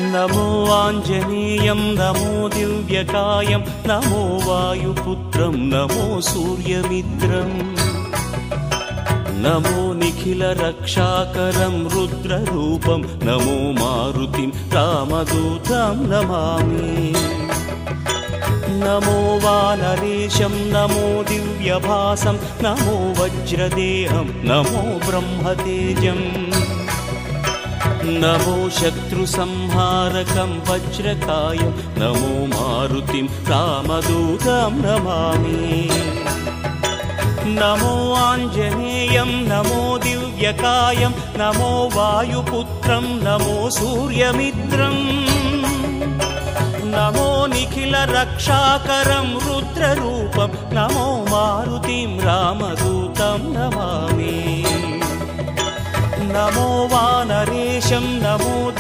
नमो आञ्जनेयं नमो दिव्यकायं नमो वायुपुत्रं नमो सूर्यमित्रम् नमो निखिलरक्षाकरं रुद्ररूपं नमो मारुतिं रामदूतं Namami नमो वानरेशं नमो दिव्यभासं नमो वज्रदेहं नमो ब्रह्मतेजम् नमो शत्रुसंहारकं वज्रकायं नमो मारुतिं रामदूतं Namami नमो आञ्जनेयं नमो दिव्यकायं नमो वायुपुत्रं नमो सूर्यमित्रम् नमो निखिलरक्षाकरं रुद्ररूपं नमो मारुतिं रामदूतं Namami नमो वानरेशं नमो